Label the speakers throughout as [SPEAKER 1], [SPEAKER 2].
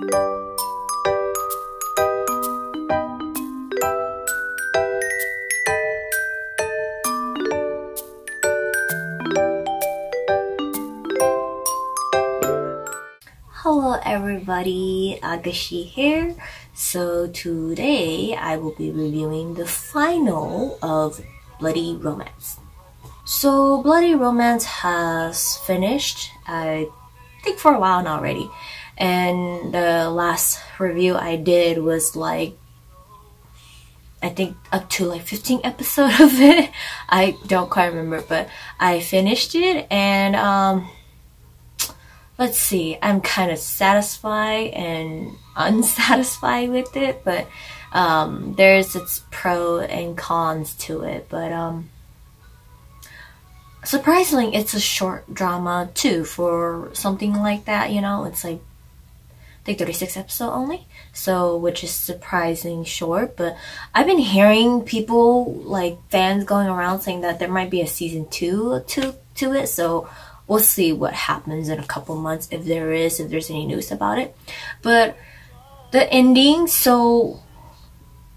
[SPEAKER 1] Hello everybody, Agashe here. So today I will be reviewing the final of Bloody Romance. So Bloody Romance has finished, I think for a while now already. And the last review I did was like, I think up to like 15 episodes of it. I don't quite remember, but I finished it and let's see, I'm kind of satisfied and unsatisfied with it, but there's its pros and cons to it. But surprisingly, it's a short drama too for something like that, you know. It's like, I think 36 episodes only, so which is surprising short. But I've been hearing people, like fans going around saying that there might be a season 2 to it, so we'll see what happens in a couple months if there's any news about it. But the ending, so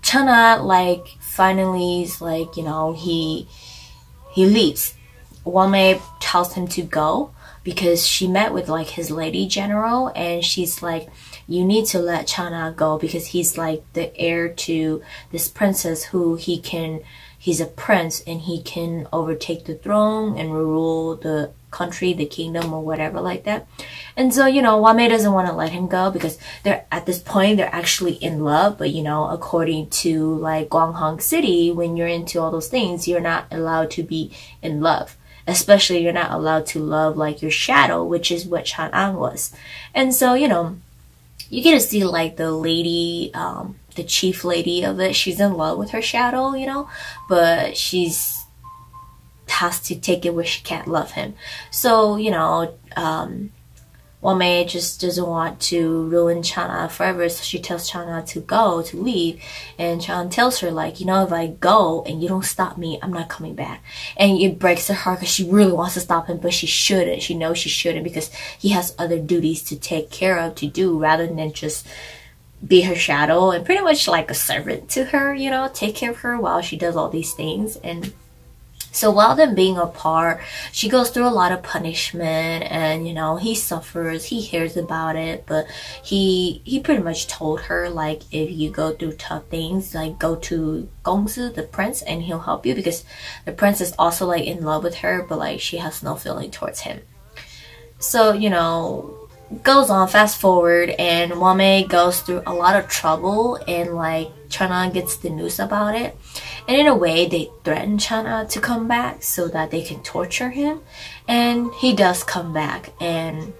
[SPEAKER 1] Chana like finally is like, you know, he leaves. Wame tells him to go because she met with like his lady general, and she's like, you need to let Chana go because he's like the heir to this princess who he's a prince and he can overtake the throne and rule the country, the kingdom, or whatever like that. And so, you know, Wame doesn't want to let him go because they're at this point they're actually in love. But you know, according to like Gwanghong City, when you're into all those things, you're not allowed to be in love. Especially you're not allowed to love like your shadow, which is what Chang'an was. And so, you know, you get to see like the lady, the chief lady of it, she's in love with her shadow, you know, but has to take it where she can't love him. So, you know, Wame just doesn't want to ruin Chana forever, so she tells Chana to leave, and Chana tells her like, you know, if I go and you don't stop me, I'm not coming back. And it breaks her heart because she really wants to stop him, but she shouldn't. She knows she shouldn't because he has other duties to take care of, to do, rather than just be her shadow and pretty much like a servant to her, you know, take care of her while she does all these things. And so while them being apart, she goes through a lot of punishment, and you know, he suffers, he hears about it, but he pretty much told her like, if you go through tough things, like go to Gongzi, the prince, and he'll help you, because the prince is also like in love with her, but like she has no feeling towards him. So, you know, goes on, fast forward, and Wame goes through a lot of trouble, and like Chana gets the news about it, and in a way they threaten Chana to come back so that they can torture him, and he does come back, and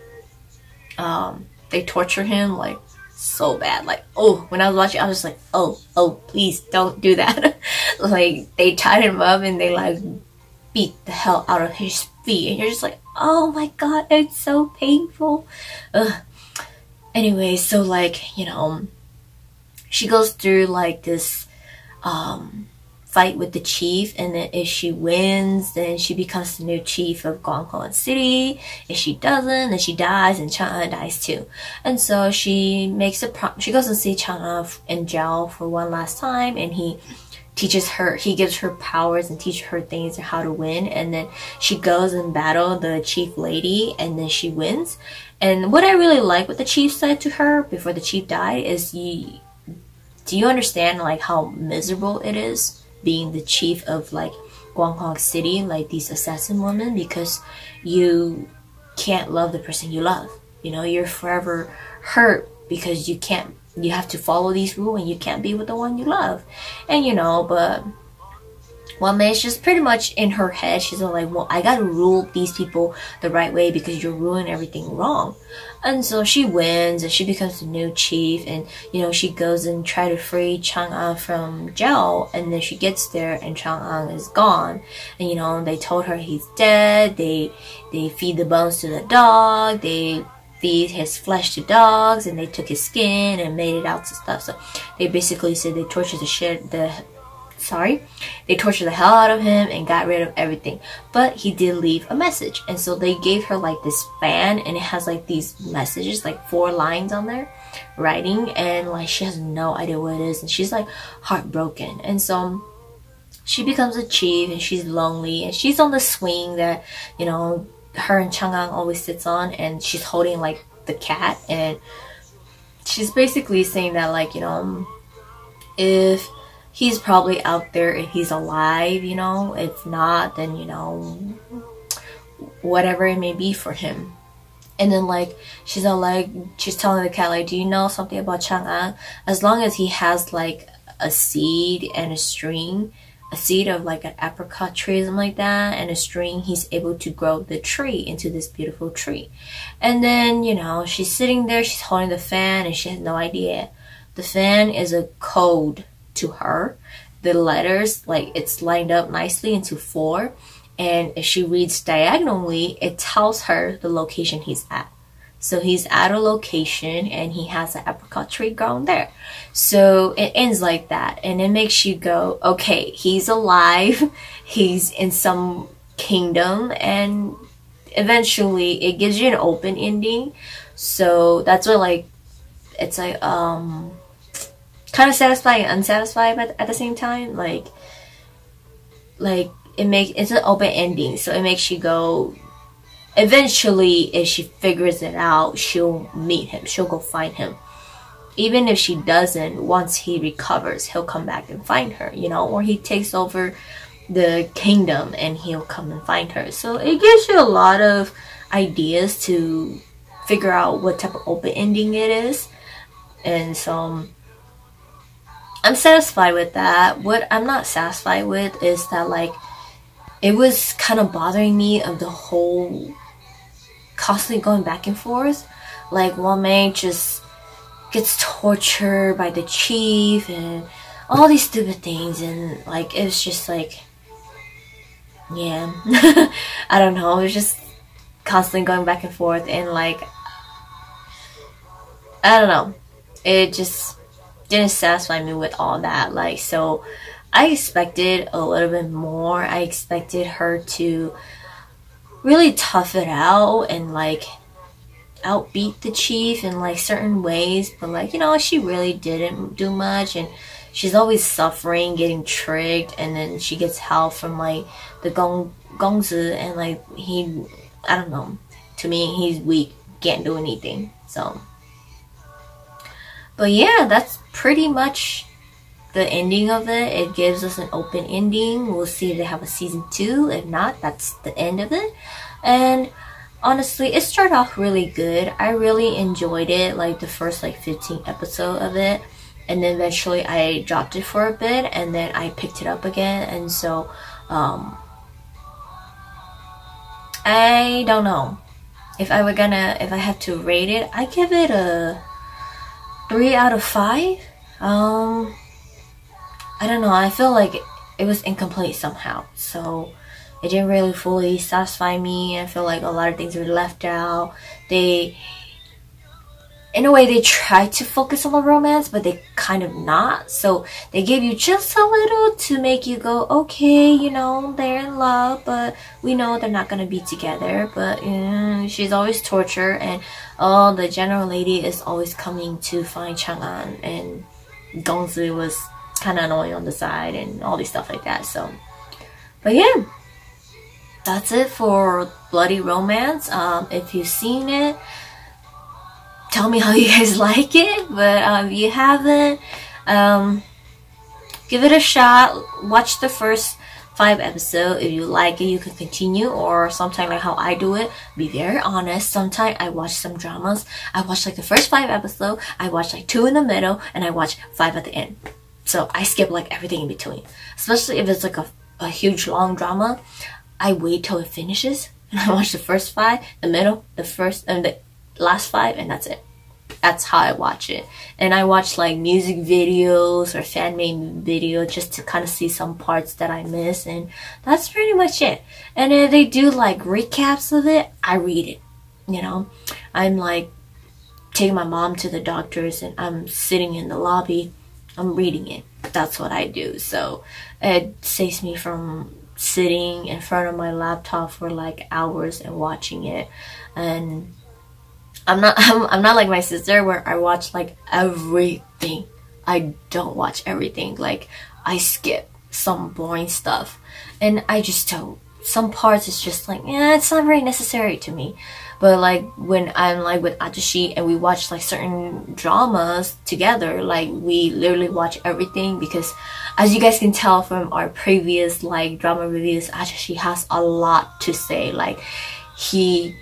[SPEAKER 1] they torture him like so bad. Like, oh, when I was watching I was like, oh please don't do that. Like they tied him up and they like beat the hell out of his feet, and you're just like, oh my god, it's so painful. Ugh. Anyway, so like, you know, she goes through like this fight with the chief, and then if she wins, then she becomes the new chief of Gwanghong City. If she doesn't, then she dies, and Chang'an dies too. And so she makes she goes and see Chang'an in jail for one last time, and he gives her powers and teaches her things and how to win. And then she goes and battle the chief lady, and then she wins. And what I really like what the chief said to her before the chief died is, do you understand like how miserable it is being the chief of like Gwanghong City, like these assassin women, because you can't love the person you love. You know, you're forever hurt because you have to follow these rules and you can't be with the one you love. And you know, but Wame's just pretty much in her head, she's like, well, I gotta rule these people the right way because you're ruining everything wrong. And so she wins and she becomes the new chief, and you know, she goes and try to free Chang'an from jail, and then she gets there and Chang'an is gone. And you know, they told her he's dead, they feed the bones to the dog, they feed his flesh to dogs, and they took his skin and made it out to stuff. So they basically said they tortured the sorry, they tortured the hell out of him and got rid of everything. But he did leave a message, and so they gave her like this fan, and it has like these messages, like 4 lines on there, writing, and like she has no idea what it is, and she's like heartbroken. And so she becomes a chief, and she's lonely, and she's on the swing that, you know, her and Chang'an always sits on, and she's holding like the cat, and she's basically saying that, like, you know, if he's probably out there, if he's alive, you know, if not, then, you know, whatever it may be for him. And then like she's all like, she's telling the cat like, do you know something about Chang'an? As long as he has like a seed and a string, a seed of like an apricot tree, something like that, and a string, he's able to grow the tree into this beautiful tree. And then, you know, she's sitting there, she's holding the fan, and she has no idea. The fan is a code to her. The letters, like, it's lined up nicely into 4, and if she reads diagonally, it tells her the location he's at. So he's at a location, and he has an apricot tree grown there. So it ends like that, and it makes you go, okay, he's alive, he's in some kingdom, and eventually it gives you an open ending. So that's what, like, it's like kind of satisfying and unsatisfied, but at the same time, like it's an open ending, so it makes you go, eventually if she figures it out, she'll meet him, she'll go find him. Even if she doesn't, once he recovers, he'll come back and find her, you know, or he takes over the kingdom and he'll come and find her. So it gives you a lot of ideas to figure out what type of open ending it is. And so I'm satisfied with that. What I'm not satisfied with is that, like, it was kind of bothering me of the whole constantly going back and forth. Like, one man just gets tortured by the chief and all these stupid things, and like it was just like, yeah, I don't know, it was just constantly going back and forth, and like, I don't know, it just didn't satisfy me with all that. Like, so I expected a little bit more. I expected her to really tough it out and like outbeat the chief in like certain ways, but like, you know, she really didn't do much, and she's always suffering, getting tricked, and then she gets help from like the Gongzi, and like I don't know, to me he's weak, can't do anything. So, but yeah, that's pretty much the ending of it. It gives us an open ending. We'll see if they have a season 2. If not, that's the end of it. And honestly, it started off really good. I really enjoyed it, like the first like 15 episode of it, and then eventually I dropped it for a bit, and then I picked it up again. And so I don't know if I have to rate it, I give it a 3 out of 5. I don't know, I feel like it was incomplete somehow, so it didn't really fully satisfy me. I feel like a lot of things were left out. They, in a way, they tried to focus on the romance, but they kind of not. So they gave you just a little to make you go, okay, you know, they're in love, but we know they're not gonna be together. But she's always tortured, and the general lady is always coming to find Chang'an, and Gongzi was kind of annoying on the side, and all these stuff like that. So, but yeah, that's it for Bloody Romance. If you've seen it, tell me how you guys like it. But if you haven't, give it a shot. Watch the first 5 episodes. If you like it, you can continue, or sometimes like how I do it, be very honest, sometimes I watch some dramas, I watch like the first 5 episodes, I watch like 2 in the middle, and I watch 5 at the end. So I skip like everything in between, especially if it's like a huge long drama. I wait till it finishes, and I watch the first 5, the middle, the first, and the last 5, and that's it. That's how I watch it. And I watch like music videos or fan-made videos just to kind of see some parts that I miss, and that's pretty much it. And if they do like recaps of it, I read it. You know, I'm like taking my mom to the doctors, and I'm sitting in the lobby, I'm reading it. that's what I do. So it saves me from sitting in front of my laptop for like hours and watching it. And I'm not like my sister where I watch like everything. I don't watch everything. Like I skip some boring stuff, and I just don't. Some parts it's just like, yeah, it's not very necessary to me. But like when I'm like with Ahjuxue and we watch like certain dramas together, like we literally watch everything, because as you guys can tell from our previous like drama reviews, Ahjuxue has a lot to say. Like he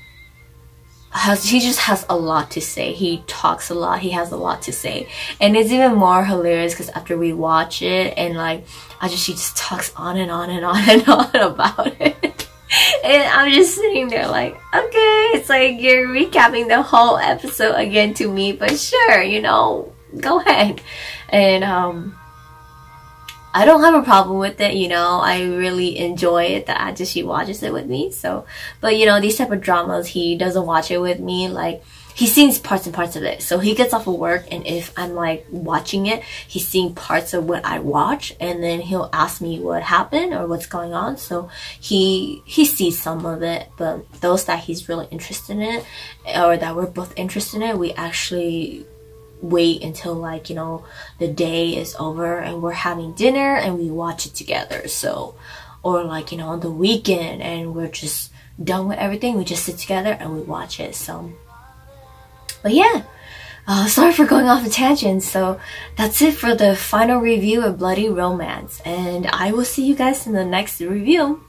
[SPEAKER 1] just has a lot to say. He talks a lot. He has a lot to say, and it's even more hilarious because after we watch it and like Ahjuxue just talks on and on and on and on about it, and I'm just sitting there like, okay, it's like you're recapping the whole episode again to me, but sure, you know, go ahead. And I don't have a problem with it, you know. I really enjoy it that Ahjuxue watches it with me. So, but you know, these type of dramas, he doesn't watch it with me. Like, he's seen parts and parts of it. So he gets off of work, and if I'm like watching it, he's seeing parts of what I watch, and then he'll ask me what happened or what's going on. So he sees some of it, but those that he's really interested in it, or that we're both interested in it, we actually wait until like, you know, the day is over and we're having dinner and we watch it together. So, or like, you know, on the weekend and we're just done with everything, we just sit together and we watch it. So, but yeah, sorry for going off a tangent. So that's it for the final review of Bloody Romance, and I will see you guys in the next review.